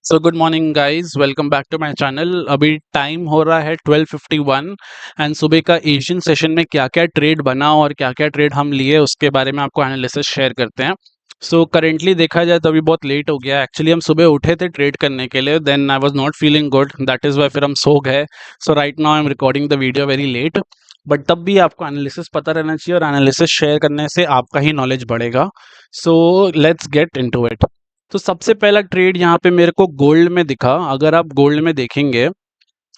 So good morning guys, welcome back to my channel. अभी time हो रहा है 12:51 एंड सुबह का एशियन सेशन में क्या क्या ट्रेड बना और क्या क्या ट्रेड हम लिए उसके बारे में आपको एनालिसिस शेयर करते हैं। सो करेंटली देखा जाए तो अभी बहुत लेट हो गया। एक्चुअली हम सुबह उठे थे ट्रेड करने के लिए, then I was not feeling good, that is why फिर हम सो गए। So right now I am recording the video very late, but तब भी आपको एनालिसिस पता रहना चाहिए और एनालिसिस शेयर करने से आपका ही नॉलेज बढ़ेगा। So let's get into it. तो सबसे पहला ट्रेड यहाँ पे मेरे को गोल्ड में दिखा। अगर आप गोल्ड में देखेंगे,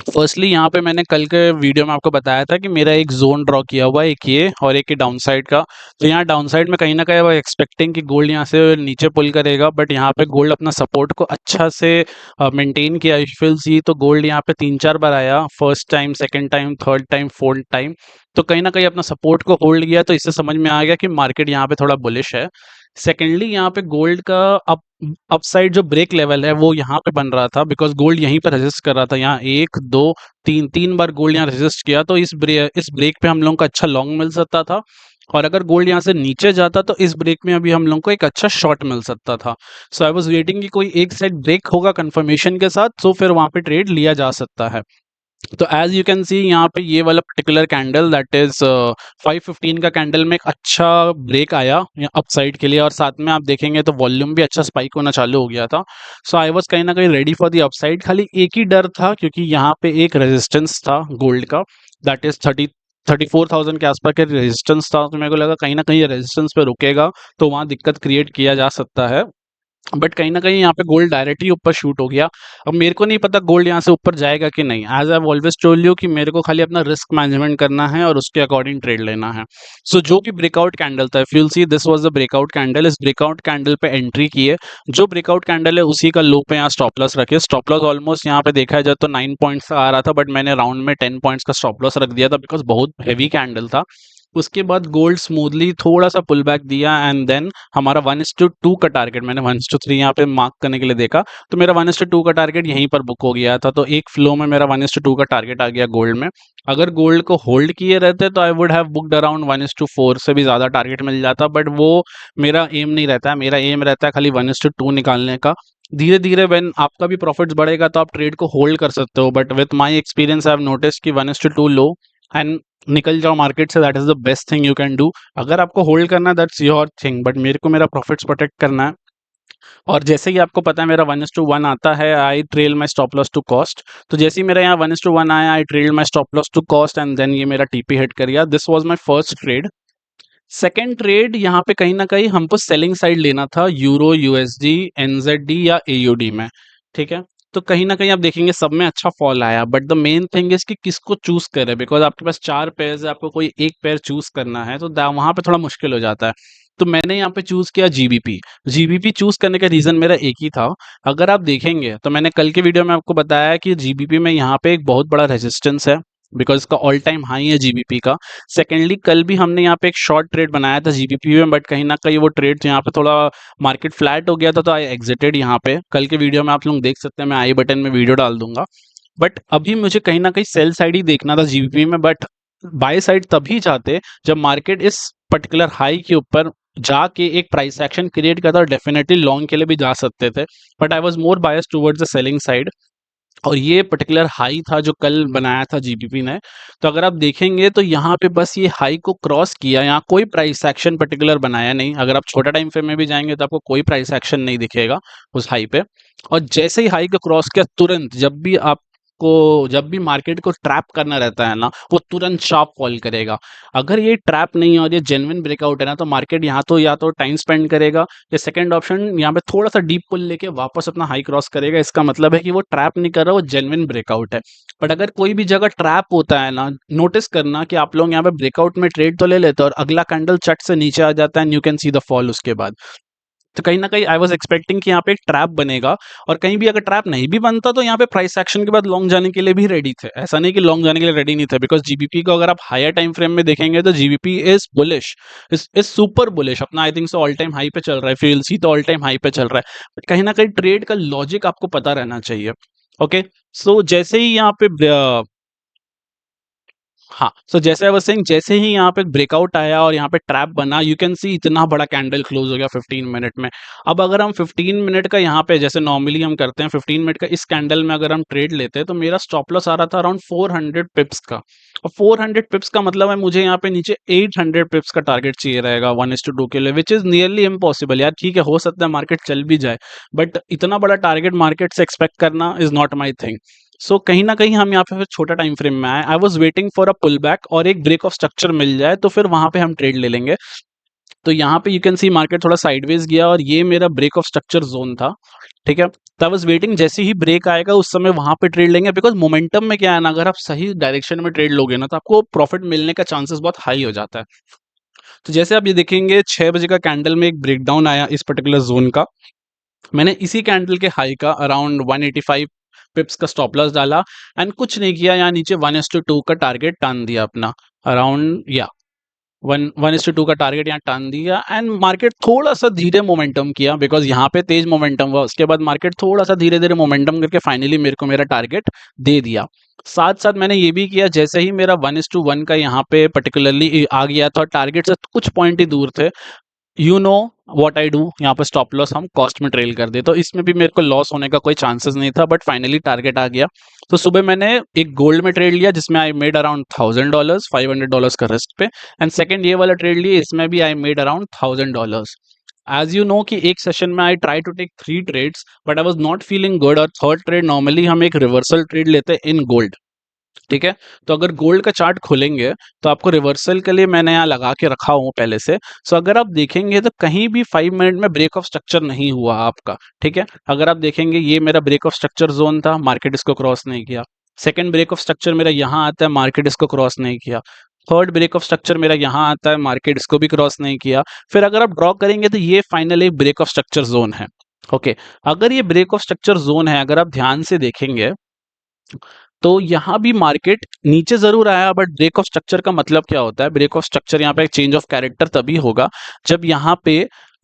फर्स्टली यहाँ पे मैंने कल के वीडियो में आपको बताया था कि मेरा एक जोन ड्रॉ किया हुआ है, एक ये और एक डाउन साइड का। तो यहाँ डाउन साइड में कहीं ना कहीं वो एक्सपेक्टिंग कि गोल्ड यहाँ से नीचे पुल करेगा, बट यहाँ पे गोल्ड अपना सपोर्ट को अच्छा से मेंटेन किया। इफ विल सी तो गोल्ड यहाँ पे 3-4 बार आया, first time, second time, third time, fourth time. तो कहीं ना कहीं अपना सपोर्ट को होल्ड किया, तो इससे समझ में आ गया कि मार्केट यहाँ पे थोड़ा बुलिश है। सेकेंडली यहाँ पे गोल्ड का अपसाइड जो ब्रेक लेवल है वो यहाँ पे बन रहा था, बिकॉज गोल्ड यहीं पर रेजिस्ट कर रहा था। यहाँ एक दो तीन तीन बार गोल्ड यहाँ रेजिस्ट किया, तो इस ब्रेक पे हम लोगों को अच्छा लॉन्ग मिल सकता था। और अगर गोल्ड यहाँ से नीचे जाता तो इस ब्रेक में अभी हम लोगों को एक अच्छा शॉर्ट मिल सकता था। सो आई वाज वेटिंग कि कोई एक साइड ब्रेक होगा कंफर्मेशन के साथ, तो फिर वहां पे ट्रेड लिया जा सकता है। तो एज यू कैन सी यहाँ पे ये वाला पर्टिकुलर कैंडल, दैट इज 5:15 का कैंडल में एक अच्छा ब्रेक आया अपसाइड के लिए, और साथ में आप देखेंगे तो वॉल्यूम भी अच्छा स्पाइक होना चालू हो गया था। सो आई वाज कहीं ना कहीं रेडी फॉर द अपसाइड। खाली एक ही डर था, क्योंकि यहाँ पे एक रेजिस्टेंस था गोल्ड का, दैट इज 34,000 के आसपास के रेजिस्टेंस था। तो मेरे को लगा कहीं ना कहीं रेजिस्टेंस पे रुकेगा तो वहां दिक्कत क्रिएट किया जा सकता है। बट कहीं न कहीं यहाँ पे गोल्ड डायरेक्टली ऊपर शूट हो गया। अब मेरे को नहीं पता गोल्ड यहाँ से ऊपर जाएगा कि नहीं। As I have always told you कि मेरे को खाली अपना रिस्क मैनेजमेंट करना है और उसके अकॉर्डिंग ट्रेड लेना है। सो जो भी ब्रेकआउट कैंडल था, if you will see this was the breakout candle. इस ब्रेकआउट कैंडल पे एंट्री की है। जो ब्रेकआउट कैंडल है उसी का लो पे यहाँ स्टॉप लॉस रखे। स्टॉप लॉस ऑलमोस्ट यहाँ पे देखा जाए तो 9 पॉइंट्स का आ रहा था, बट मैंने राउंड में 10 पॉइंट्स का स्टॉप लॉस रख दिया था, बिकॉज़ बहुत हेवी कैंडल था। उसके बाद गोल्ड स्मूथली थोड़ा सा पुल बैक दिया, एंड देन हमारा 1:2 का टारगेट, मैंने 1:3 यहाँ पे मार्क करने के लिए देखा, तो मेरा 1:2 का टारगेट यहीं पर बुक हो गया था। तो एक फ्लो में मेरा 1:2 का टारगेट आ गया गोल्ड में। अगर गोल्ड को होल्ड किए रहते तो I would have booked around 1:4 से भी ज़्यादा टारगेट मिल जाता, बट वो मेरा एम नहीं रहता है। मेरा एम रहता है खाली 1:2 निकालने का। धीरे धीरे व्हेन आपका भी प्रॉफिट्स बढ़ेगा तो आप ट्रेड को होल्ड कर सकते हो, but with my experience I have notice कि 1:2 लो एंड निकल जाओ मार्केट से, that is the best thing you can do. अगर आपको होल्ड करना है दैट्स योर थिंग, बट मेरे को मेरा प्रॉफिट्स प्रोटेक्ट करना है। और जैसे कि आपको पता है मेरा 1:1 आता है, I trail my stop loss to cost. तो जैसे ही मेरा यहाँ 1:1 आया, I trail my stop loss to cost, and then ये मेरा टीपी हिट कर गया। This was my first trade. Second trade यहाँ पे कहीं ना कहीं हमको सेलिंग साइड लेना था, यूरो, यूएसडी, एनजेडी या एयूडी में। ठीक है, तो कहीं ना कहीं आप देखेंगे सब में अच्छा फॉल आया, but the main thing is कि किसको चूज करे, बिकॉज आपके पास 4 पेयर्स है, आपको कोई एक पेयर चूज करना है, तो वहां पे थोड़ा मुश्किल हो जाता है। तो मैंने यहाँ पे चूज किया जीबीपी। जीबीपी चूज करने का रीजन मेरा एक ही था। अगर आप देखेंगे तो मैंने कल के वीडियो में आपको बताया कि जीबीपी में यहाँ पे एक बहुत बड़ा रेजिस्टेंस है, बिकॉज इसका ऑल टाइम हाई है जीबीपी का। सेकेंडली कल भी हमने यहाँ पे एक शॉर्ट ट्रेड बनाया था जीबीपी में, बट कहीं ना कहीं वो ट्रेड यहाँ पे थोड़ा मार्केट फ्लैट हो गया था, तो आई एग्जिटेड यहाँ पे। कल के वीडियो में आप लोग देख सकते हैं, मैं आई बटन में वीडियो डाल दूंगा। बट अभी मुझे कहीं ना कहीं सेल साइड ही देखना था जीबीपी में, बट बाय साइड तभी जाते जब मार्केट इस पर्टिकुलर हाई के ऊपर जाके एक प्राइस एक्शन क्रिएट करता, और डेफिनेटली लॉन्ग के लिए भी जा सकते थे, but I was more bias towards the selling side. और ये पर्टिकुलर हाई था जो कल बनाया था जीबीपी ने। तो अगर आप देखेंगे तो यहाँ पे बस ये हाई को क्रॉस किया, यहाँ कोई प्राइस एक्शन पर्टिकुलर बनाया नहीं। अगर आप छोटा टाइम फ्रेम में भी जाएंगे तो आपको कोई प्राइस एक्शन नहीं दिखेगा उस हाई पे। और जैसे ही हाई को क्रॉस किया, तुरंत जब भी मार्केट को ट्रैप करना रहता है ना, वो तुरंत शार्प फॉल करेगा। अगर ये ट्रैप नहीं है और ये जेन्युइन ब्रेकआउट है ना, तो मार्केट यहाँ तो या तो टाइम स्पेंड करेगा, या सेकंड ऑप्शन यहाँ पे थोड़ा सा डीप पुल लेके वापस अपना हाई क्रॉस करेगा। इसका मतलब है कि वो ट्रैप नहीं कर रहा, वो जेन्युइन ब्रेकआउट है। बट अगर कोई भी जगह ट्रैप होता है ना, नोटिस करना कि आप लोग यहाँ पे ब्रेकआउट में ट्रेड तो ले लेते हैं और अगला कैंडल चट से नीचे आ जाता है, and you can see the fall उसके बाद। तो कहीं ना कहीं आई वाज एक्सपेक्टिंग कि यहाँ पे एक ट्रैप बनेगा, और कहीं भी अगर ट्रैप नहीं भी बनता तो यहाँ पे प्राइस एक्शन के बाद लॉन्ग जाने के लिए भी रेडी थे। ऐसा नहीं कि लॉन्ग जाने के लिए रेडी नहीं थे, बिकॉज जीबीपी को अगर आप हायर टाइम फ्रेम में देखेंगे तो GBP is bullish, is super bullish. अपना I think so all time high पे चल रहा है, फीएलसी तो ऑल टाइम हाई पे चल रहा है। बट कहीं ना कहीं ट्रेड का लॉजिक आपको पता रहना चाहिए। ओके, सो जैसे ही यहाँ पे हाँ, सो जैसे आई वाज़ सेइंग, जैसे ही यहाँ पे ब्रेकआउट आया और यहाँ पे ट्रैप बना, यू कैन सी इतना बड़ा कैंडल क्लोज़ हो गया 15 मिनट में। अब अगर हम 15 मिनट का यहाँ पे जैसे नॉर्मली हम करते हैं 15 मिनट का इस कैंडल में अगर हम ट्रेड लेते हैं तो मेरा स्टॉप लॉस आ रहा था अराउंड 400 पिप्स का। और 400 पिप्स का मतलब है मुझे यहाँ पे नीचे 800 पिप्स का टारगेट चाहिए रहेगा 1:2 के लिए, व्हिच इज़ नियरली इम्पॉसिबल यार। ठीक है, हो सकता है मार्केट चल भी जाए, बट इतना बड़ा टारगेट मार्केट से एक्सपेक्ट करना इज़ नॉट माय थिंग। सो कहीं न कहीं हम यहाँ पे फिर छोटा टाइम फ्रेम में आए। I was waiting for a pull back और एक ब्रेक ऑफ स्ट्रक्चर मिल जाए तो फिर वहाँ पे हम ट्रेड ले लेंगे। तो यहाँ पे यू कैन सी मार्केट थोड़ा साइडवेज गया और ये मेरा ब्रेक ऑफ स्ट्रक्चर ज़ोन था, ठीक है? तो आई वाज़ वेटिंग, जैसे ही ब्रेक आएगा उस समय वहाँ पे ट्रेड लेंगे, बिकॉज़ मोमेंटम में क्या है ना, अगर आप सही डायरेक्शन में ट्रेड लोगे ना तो आपको प्रॉफिट मिलने का चांसेस बहुत हाई हो जाता है। तो जैसे आप ये देखेंगे 6 बजे का कैंडल में एक ब्रेकडाउन आया इस पर्टिकुलर ज़ोन का। मैंने इसी कैंडल के हाई का अराउंड 185 पिप्स का स्टॉप लॉस डाला एंड कुछ नहीं किया, यहाँ नीचे 1:2 का टारगेट टान दिया अपना अराउंड, या 1:2 का टारगेट यहाँ टान दिया एंड मार्केट थोड़ा सा धीरे मोमेंटम किया, बिकॉज यहाँ पे तेज मोमेंटम हुआ, उसके बाद मार्केट थोड़ा सा धीरे धीरे मोमेंटम करके फाइनली मेरे को मेरा टारगेट दे दिया। साथ साथ मैंने ये भी किया, जैसे ही मेरा 1:1 का यहाँ पे पर्टिकुलरली आ गया था, टारगेट से कुछ पॉइंट ही दूर थे, you know what I do, यहाँ पे स्टॉप लॉस हम कॉस्ट में ट्रेल कर दे, तो इसमें भी मेरे को लॉस होने का कोई चांसेस नहीं था, बट फाइनली टारगेट आ गया। तो सुबह मैंने एक गोल्ड में ट्रेड लिया जिसमें आई मेड अराउंड $1000, $500 का रिस्क पे, एंड सेकंड ये वाला ट्रेड लिया, इसमें भी I made around $1000। As you know कि एक सेशन में I try to take 3 trades but I was not feeling good, और थर्ड ट्रेड नॉर्मली हम एक रिवर्सल ट्रेड लेते हैं इन गोल्ड, ठीक है? तो अगर गोल्ड का चार्ट खोलेंगे तो आपको रिवर्सल के लिए मैंने यहाँ लगा के रखा हूँ पहले से। सो अगर आप देखेंगे तो कहीं भी 5 मिनट में ब्रेक ऑफ स्ट्रक्चर नहीं हुआ आपका, ठीक है? अगर आप देखेंगे ये मेरा ब्रेक ऑफ स्ट्रक्चर जोन था, मार्केट इसको क्रॉस नहीं किया। सेकंड ब्रेक ऑफ स्ट्रक्चर मेरा यहाँ आता है, मार्केट इसको क्रॉस नहीं किया। थर्ड ब्रेक ऑफ स्ट्रक्चर मेरा यहाँ आता है, मार्केट इसको भी क्रॉस नहीं किया। फिर अगर आप ड्रॉ करेंगे तो ये finally break of structure zone है। ओके, अगर ये ब्रेक ऑफ स्ट्रक्चर जोन है, अगर आप ध्यान से देखेंगे तो यहाँ भी मार्केट नीचे जरूर आया, बट ब्रेक ऑफ स्ट्रक्चर का मतलब क्या होता है? ब्रेक ऑफ स्ट्रक्चर यहाँ पे चेंज ऑफ कैरेक्टर तभी होगा जब यहाँ पे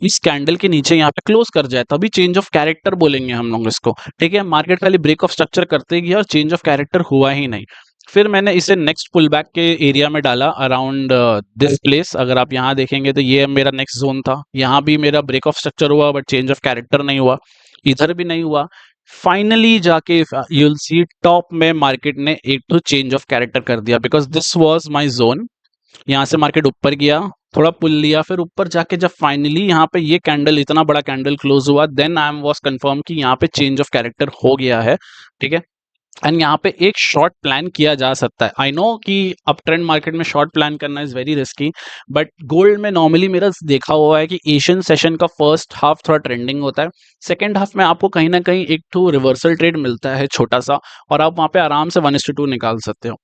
इस कैंडल के नीचे यहाँ पे क्लोज कर जाए, तभी चेंज ऑफ कैरेक्टर बोलेंगे हम लोग इसको, ठीक है? मार्केट खाली ब्रेक ऑफ स्ट्रक्चर करते ही गया और चेंज ऑफ कैरेक्टर हुआ ही नहीं। फिर मैंने इसे नेक्स्ट पुल बैक के एरिया में डाला अराउंड दिस प्लेस। अगर आप यहाँ देखेंगे तो ये मेरा नेक्स्ट जोन था, यहाँ भी मेरा ब्रेक ऑफ स्ट्रक्चर हुआ बट चेंज ऑफ कैरेक्टर नहीं हुआ, इधर भी नहीं हुआ। फाइनली जाके यू विल सी टॉप में मार्केट ने एक तो चेंज ऑफ कैरेक्टर कर दिया, because this was my zone. यहाँ से मार्केट ऊपर गया, थोड़ा पुल लिया, फिर ऊपर जाके जब फाइनली यहाँ पे ये कैंडल, इतना बड़ा कैंडल क्लोज हुआ, then I am was confirm कि यहाँ पे चेंज ऑफ कैरेक्टर हो गया है, ठीक है? एंड यहाँ पे एक शॉर्ट प्लान किया जा सकता है। आई नो कि अप ट्रेंड मार्केट में शॉर्ट प्लान करना is very risky, but gold में नॉर्मली मेरा देखा हुआ है कि एशियन सेशन का फर्स्ट हाफ थोड़ा ट्रेंडिंग होता है, सेकेंड हाफ में आपको कहीं ना कहीं एक तो रिवर्सल ट्रेड मिलता है छोटा सा, और आप वहाँ पे आराम से 1:2 निकाल सकते हो।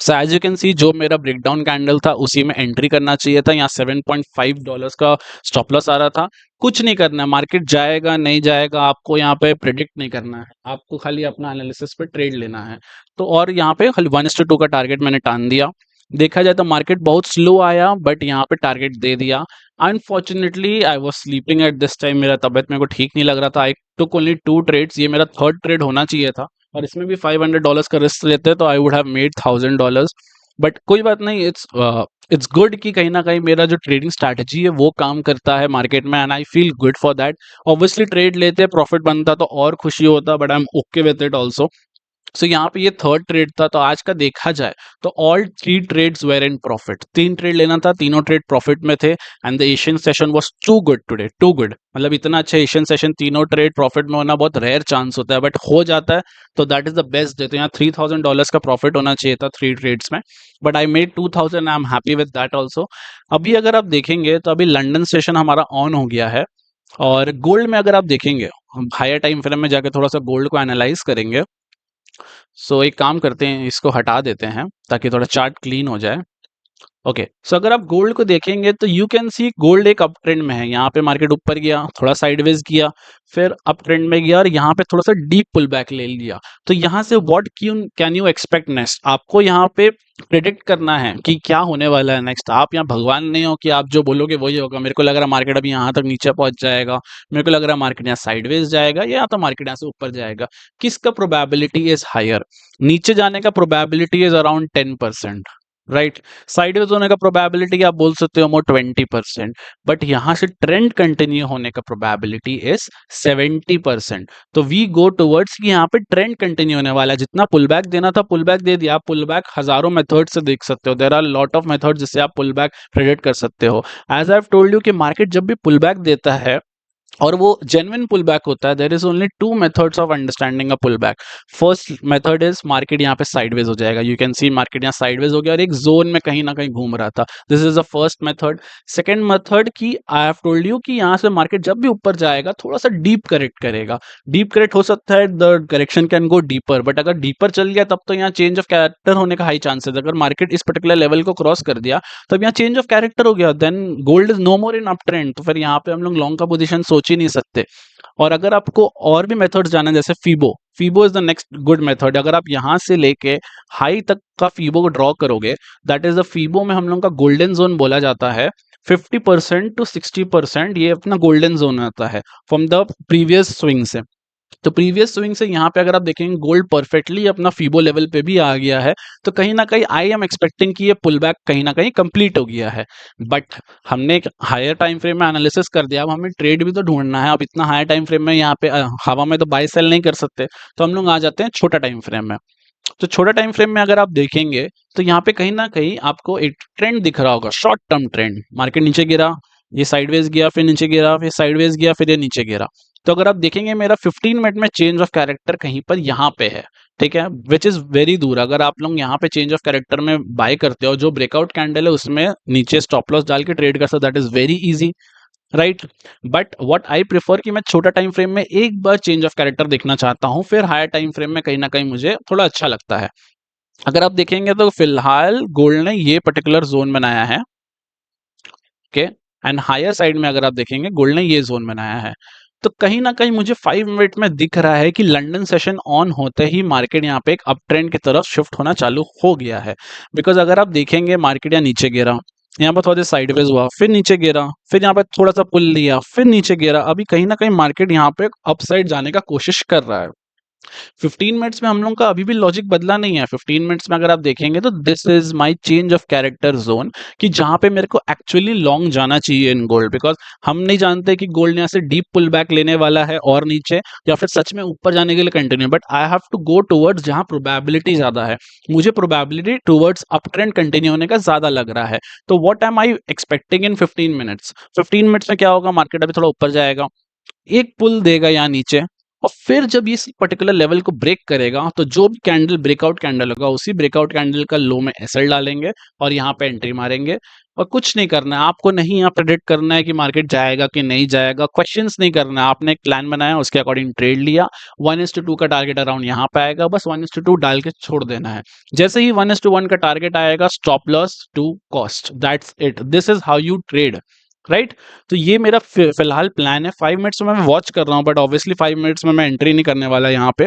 So as you can see, जो मेरा ब्रेकडाउन कैंडल था उसी में एंट्री करना चाहिए था। यहाँ $7.5 का स्टॉप लॉस आ रहा था। कुछ नहीं करना है, मार्केट जाएगा नहीं जाएगा आपको यहाँ पे प्रिडिक्ट नहीं करना है, आपको खाली अपना एनालिसिस पे ट्रेड लेना है। तो और यहाँ पे खाली 1:2 का टारगेट मैंने टान दिया। देखा जाए तो मार्केट बहुत स्लो आया, बट यहाँ पे टारगेट दे दिया। Unfortunately I was sleeping at this time, मेरा तबियत मेरे को ठीक नहीं लग रहा था। आई टुक ओनली 2 ट्रेड्स, ये मेरा थर्ड ट्रेड होना चाहिए था, और इसमें भी $500 का रिस्क लेते तो I would have made $1000। But कोई बात नहीं, इट्स गुड कि कहीं ना कहीं मेरा जो ट्रेडिंग स्ट्रैटेजी है वो काम करता है मार्केट में, and I feel good for that. Obviously trade लेते प्रॉफिट बनता तो और खुशी होता, but I am okay with it also. So यहाँ पे ये थर्ड ट्रेड था, तो आज का देखा जाए तो all 3 trades were in profit. 3 trade लेना था, तीनों ट्रेड प्रॉफिट में थे, and the Asian session was too good today, too good. मतलब इतना अच्छा एशियन सेशन, तीनों ट्रेड प्रॉफिट में होना बहुत रेयर चांस होता है, बट हो जाता है तो that is the best day. तो यहाँ $3000 का प्रॉफिट होना चाहिए था 3 ट्रेड्स में, but I made 2000, I am happy with that also. अभी अगर आप देखेंगे तो अभी लंदन सेशन हमारा ऑन हो गया है, और गोल्ड में अगर आप देखेंगे, हम हायर टाइम फ्रेम में जाके थोड़ा सा गोल्ड को एनालाइज करेंगे। सो एक काम करते हैं, इसको हटा देते हैं ताकि थोड़ा चार्ट क्लीन हो जाए। ओके, सो अगर आप गोल्ड को देखेंगे तो यू कैन सी गोल्ड एक अप ट्रेंड में है। यहाँ पे मार्केट ऊपर गया, थोड़ा साइडवेज किया, फिर अप ट्रेंड में गया, और यहाँ पे थोड़ा सा डीप पुल बैक ले लिया। तो यहाँ से what can you expect next? आपको यहाँ पे प्रिडिक्ट करना है कि क्या होने वाला है नेक्स्ट। आप यहाँ भगवान नहीं हो कि आप जो बोलोगे वही होगा। मेरे को लग रहा है मार्केट अभी यहाँ तक नीचे पहुंच जाएगा, मेरे को लग रहा है मार्केट यहाँ साइडवेज जाएगा, या तो मार्केट यहाँ से ऊपर जाएगा। किसका प्रोबेबिलिटी इज हायर? नीचे जाने का probability is around 10%, right. Sideways होने का प्रोबेबिलिटी आप बोल सकते हो मोर 20%, बट यहां से ट्रेंड कंटिन्यू होने का प्रोबेबिलिटी इज 70%। तो वी गो टुवर्ड्स कि यहाँ पे ट्रेंड कंटिन्यू होने वाला है। जितना पुल बैक देना था पुल बैक दे दिया। आप पुल बैक हजारों मेथड से देख सकते हो, there are lot of method जिससे आप पुल बैक प्रेडिक्ट कर सकते हो। As I have told you कि मार्केट जब भी पुल बैक देता है और वो जेन्युइन पुल बैक होता है, there is only two methods of understanding a pull back. First method is market यहाँ पे साइडवेज हो जाएगा, यू कैन सी मार्केट यहाँ साइडवेज हो गया और एक जोन में कहीं ना कहीं घूम रहा था। This is the first method. Second method की आई हैव टोल्ड यू कि यहाँ से मार्केट जब भी ऊपर जाएगा थोड़ा सा डीप करेक्ट करेगा। डीप करेक्ट हो सकता है, the correction can go deeper, but अगर डीपर चल गया तब तो यहाँ चेंज ऑफ कैरेक्टर होने का हाई चांसेस। अगर मार्केट इस पर्टिकुलर लेवल को क्रॉस कर दिया तब यहाँ चेंज ऑफ कैरेक्टर हो गया, then gold is no more in up trend. तो फिर यहाँ पे हम लोग लॉन्ग का पोजीशन सोच ही नहीं सकते। और अगर आपको और भी मेथड्स जाना है जैसे Fibo, Fibo is the next good method. अगर आप यहां से लेके हाई तक का फीबो को ड्रॉ करोगे, दैट इज द फीबो में हम लोग का गोल्डन जोन बोला जाता है। 50% टू 60% ये अपना गोल्डन जोन आता है फ्रॉम द प्रीवियस स्विंग से। तो प्रीवियस स्विंग से यहाँ पे अगर आप देखेंगे गोल्ड परफेक्टली अपना फीबो लेवल पे भी आ गया है। तो कहीं ना कहीं आई एम एक्सपेक्टिंग कि ये पुल बैक कहीं ना कहीं कंप्लीट हो गया है। बट हमने एक हायर टाइम फ्रेम में एनालिसिस कर दिया, अब हमें ट्रेड भी तो ढूंढना है। अब इतना हायर टाइम फ्रेम में यहाँ पे हवा में तो बाय सेल नहीं कर सकते, तो हम लोग आ जाते हैं छोटा टाइम फ्रेम में। तो छोटा टाइम फ्रेम में अगर आप देखेंगे तो यहाँ पे कहीं ना कहीं आपको एक ट्रेंड दिख रहा होगा, शॉर्ट टर्म ट्रेंड। मार्केट नीचे गिरा, ये साइडवेज गया, फिर नीचे गिरा, फिर साइडवेज गया, फिर ये नीचे गिरा। तो अगर आप देखेंगे मेरा 15 मिनट में चेंज ऑफ कैरेक्टर कहीं पर यहाँ पे है, ठीक है, विच इज वेरी दूर। अगर आप लोग यहाँ पे चेंज ऑफ कैरेक्टर में बाय करते हो, जो ब्रेकआउट कैंडल है उसमें नीचे स्टॉप लॉस डाल के ट्रेड कर सकते, that is very easy, right. But what I prefer कि मैं छोटा टाइम फ्रेम में एक बार चेंज ऑफ कैरेक्टर देखना चाहता हूँ, फिर हायर टाइम फ्रेम में कहीं ना कहीं मुझे थोड़ा अच्छा लगता है। अगर आप देखेंगे तो फिलहाल गोल्ड ने ये पर्टिकुलर जोन बनाया है, ओके, एंड हायर साइड में अगर आप देखेंगे गोल्ड ने ये जोन बनाया है। तो कहीं ना कहीं मुझे 5 मिनट में दिख रहा है कि लंदन सेशन ऑन होते ही मार्केट यहाँ पे एक अप ट्रेंड की तरफ शिफ्ट होना चालू हो गया है। बिकॉज अगर आप देखेंगे मार्केट यहाँ नीचे गिरा, यहाँ पर थोड़ा देर साइडवेज हुआ, फिर नीचे गिरा, फिर यहाँ पे थोड़ा सा पुल लिया, फिर नीचे गिरा। अभी कहीं ना कहीं मार्केट यहाँ पे अपसाइड जाने का कोशिश कर रहा है। 15 मिनट्स में हम लोग का अभी भी लॉजिक बदला नहीं है। 15 मिनट्स में अगर आप देखेंगे तो this is my change of character zone, कि जहां पे मेरे को एक्चुअली लॉन्ग जाना चाहिए इन गोल्ड। बिकॉज हम नहीं जानते कि गोल्ड यहाँ से डीप पुल बैक लेने वाला है और नीचे, या फिर सच में ऊपर जाने के लिए continue. But I have to go towards जहां प्रोबेबिलिटी ज्यादा है। मुझे probability towards up trend continue होने का ज्यादा लग रहा है। तो what am I expecting in 15 minutes? 15 minutes में क्या होगा, मार्केट अभी थोड़ा ऊपर जाएगा, एक पुल देगा यहाँ नीचे, और फिर जब इस पर्टिकुलर लेवल को ब्रेक करेगा तो जो भी कैंडल ब्रेकआउट कैंडल होगा उसी ब्रेकआउट कैंडल का लो में एसएल डालेंगे और यहाँ पे एंट्री मारेंगे। और कुछ नहीं करना है आपको, नहीं यहाँ प्रेडिक्ट करना है कि मार्केट जाएगा कि नहीं जाएगा, क्वेश्चंस नहीं करना है। आपने एक प्लान बनाया, उसके अकॉर्डिंग ट्रेड लिया। 1:2 का टारगेट अराउंड यहाँ पे आएगा, बस 1:2 डाल के छोड़ देना है। जैसे ही 1:1 का टारगेट आएगा, stop loss to cost, that's it. This is how you trade, right. तो ये मेरा फिलहाल प्लान है। 5 मिनट्स में मैं वॉच कर रहा हूँ, बट ऑब्वियसली 5 मिनट्स में मैं एंट्री नहीं करने वाला यहाँ पे।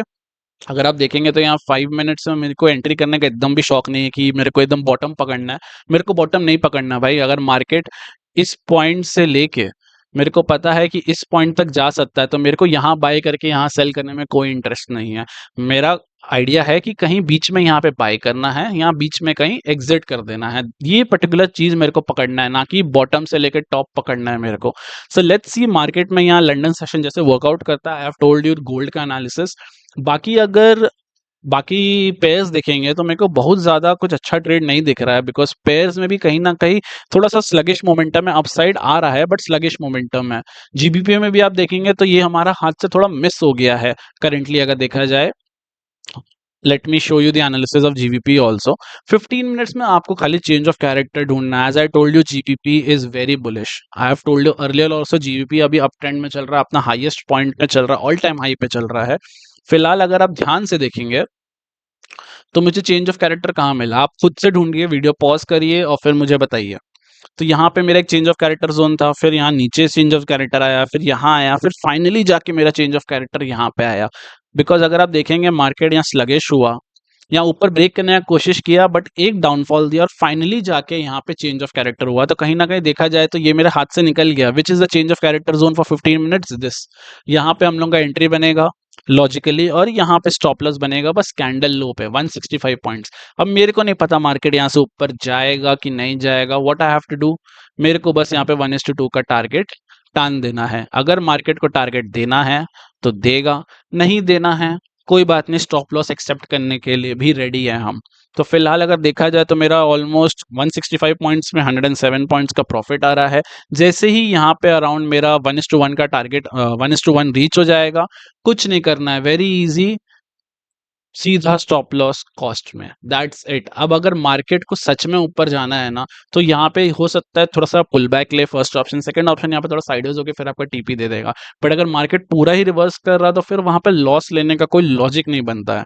अगर आप देखेंगे तो यहाँ 5 मिनट्स में मेरे को एंट्री करने का एकदम भी शौक नहीं है कि मेरे को एकदम बॉटम पकड़ना है। मेरे को बॉटम नहीं पकड़ना भाई। अगर मार्केट इस पॉइंट से लेके मेरे को पता है कि इस पॉइंट तक जा सकता है, तो मेरे को यहाँ बाय करके यहाँ सेल करने में कोई इंटरेस्ट नहीं है। मेरा आइडिया है कि कहीं बीच में यहाँ पे बाय करना है, यहाँ बीच में कहीं एग्जिट कर देना है। ये पर्टिकुलर चीज मेरे को पकड़ना है, ना कि बॉटम से लेकर टॉप पकड़ना है मेरे को। सो लेट्स सी मार्केट में यहाँ लंदन सेशन जैसे वर्कआउट करता है। आई हैव टोल्ड यू गोल्ड का एनालिसिस। बाकी अगर बाकी पेयर्स देखेंगे तो मेरे को बहुत ज्यादा कुछ अच्छा ट्रेड नहीं दिख रहा है, बिकॉज पेयर्स में भी कहीं ना कहीं थोड़ा सा स्लगिश मोमेंटम है। अपसाइड आ रहा है बट स्लगिश मोमेंटम है। जीबीपी में भी आप देखेंगे तो ये हमारा हाथ से थोड़ा मिस हो गया है करेंटली अगर देखा जाए। Let me show you the analysis of GBP also. 15 minutes में आपको खाली चेंज ऑफ कैरेक्टर ढूंढना है। As I told you GBP is very bullish. I have told you earlier also, GBP अभी अप ट्रेंड में चल रहा है, अपना हाईएस्ट पॉइंट में चल रहा है, ऑल टाइम हाई पे चल रहा है। फिलहाल अगर आप ध्यान से देखेंगे तो मुझे चेंज ऑफ कैरेक्टर कहाँ मिला, आप खुद से ढूंढिए, वीडियो पॉज करिए और फिर मुझे बताइए। तो यहाँ पे मेरा एक चेंज ऑफ कैरेक्टर जोन था, फिर यहाँ नीचे चेंज ऑफ कैरेक्टर आया, फिर यहाँ आया, फिर फाइनली जाके मेरा चेंज ऑफ कैरेक्टर यहाँ पे आया। बिकॉज अगर आप देखेंगे मार्केट यहाँ स्लगिश हुआ, यहाँ ऊपर ब्रेक करने की कोशिश किया, बट एक डाउनफॉल दिया और फाइनली जाके यहाँ पे चेंज ऑफ कैरेक्टर हुआ। तो कहीं ना कहीं देखा जाए तो ये मेरे हाथ से निकल गया, which is the change of character zone for 15 minutes this. यहाँ पे हम लोग का एंट्री बनेगा, लॉजिकली, और यहाँ पे स्टॉप लॉस बनेगा बस कैंडल लो पे 165 पॉइंट्स। अब मेरे को नहीं पता मार्केट यहाँ से ऊपर जाएगा कि नहीं जाएगा, what I have to do, मेरे को बस यहाँ पे 1:2 का टारगेट टान देना है। अगर मार्केट को टारगेट देना है तो देगा, नहीं देना है कोई बात नहीं, स्टॉप लॉस एक्सेप्ट करने के लिए भी रेडी है हम। तो फिलहाल अगर देखा जाए तो मेरा ऑलमोस्ट 165 पॉइंट्स में 107 पॉइंट्स का प्रॉफिट आ रहा है। जैसे ही यहाँ पे अराउंड मेरा 1:1 का टारगेट 1:1 रीच हो जाएगा, कुछ नहीं करना है, वेरी इजी, सीधा स्टॉप लॉस कॉस्ट में, दैट्स इट। अब अगर मार्केट को सच में ऊपर जाना है ना, तो यहाँ पे हो सकता है थोड़ा सा पुल बैक ले, फर्स्ट ऑप्शन। सेकंड ऑप्शन यहाँ पे थोड़ा साइडवेज होकर फिर आपका टीपी दे देगा। बट अगर मार्केट पूरा ही रिवर्स कर रहा है तो फिर वहां पे लॉस लेने का कोई लॉजिक नहीं बनता है,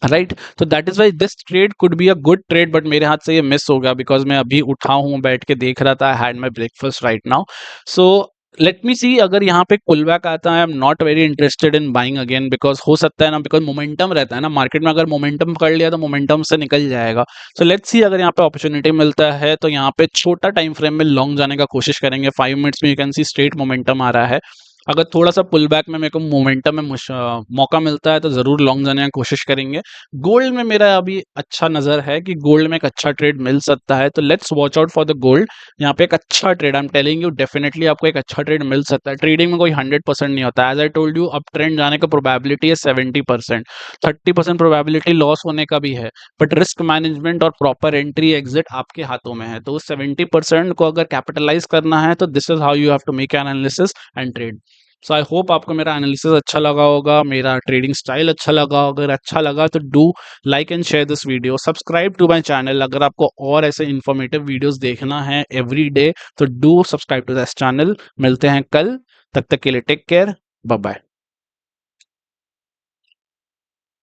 राइट। तो that is why this trade could be a good trade, but मेरे हाथ से ये मिस हो गया बिकॉज मैं अभी उठा हूं, बैठ के देख रहा था, I had my breakfast right now. So let me see, अगर यहाँ पे पुल बैक आता है, I am not very interested in buying again, because हो सकता है ना, बिकॉज मोमेंटम रहता है ना मार्केट में, अगर मोमेंटम पकड़ लिया तो मोमेंटम से निकल जाएगा। सो लेट्स सी, अगर यहाँ पे अपॉर्चुनिटी मिलता है तो यहाँ पे छोटा टाइम फ्रेम में लॉन्ग जाने का कोशिश करेंगे। 5 मिनट्स में you can see straight momentum आ रहा है। अगर थोड़ा सा पुल बैक में मेरे को मोमेंटम में मौका मिलता है तो जरूर लॉन्ग जाने की कोशिश करेंगे। गोल्ड में मेरा अभी अच्छा नजर है कि गोल्ड में एक अच्छा ट्रेड मिल सकता है, तो let's watch out for the gold. यहाँ पे एक अच्छा trade, I am telling you, definitely आपको एक अच्छा ट्रेड मिल सकता है। ट्रेडिंग में कोई 100% नहीं होता, as I told you, up trend जाने का प्रोबेबिलिटी है 70%, 30% प्रोबेबिलिटी लॉस होने का भी है। बट रिस्क मैनेजमेंट और प्रॉपर एंट्री एग्जिट आपके हाथों में है, तो उस 70% को अगर कैपिटलाइज करना है तो this is how you have to make an analysis and trade. So I hope आपको मेरा एनालिसिस अच्छा लगा होगा, मेरा ट्रेडिंग स्टाइल अच्छा लगा होगा। अगर अच्छा लगा तो do like and share this video, subscribe to my channel. अगर आपको और ऐसे इन्फॉर्मेटिव वीडियोस देखना है एवरी डे तो do subscribe to this channel. मिलते हैं कल, तब तक के लिए टेक केयर, बाय बाय।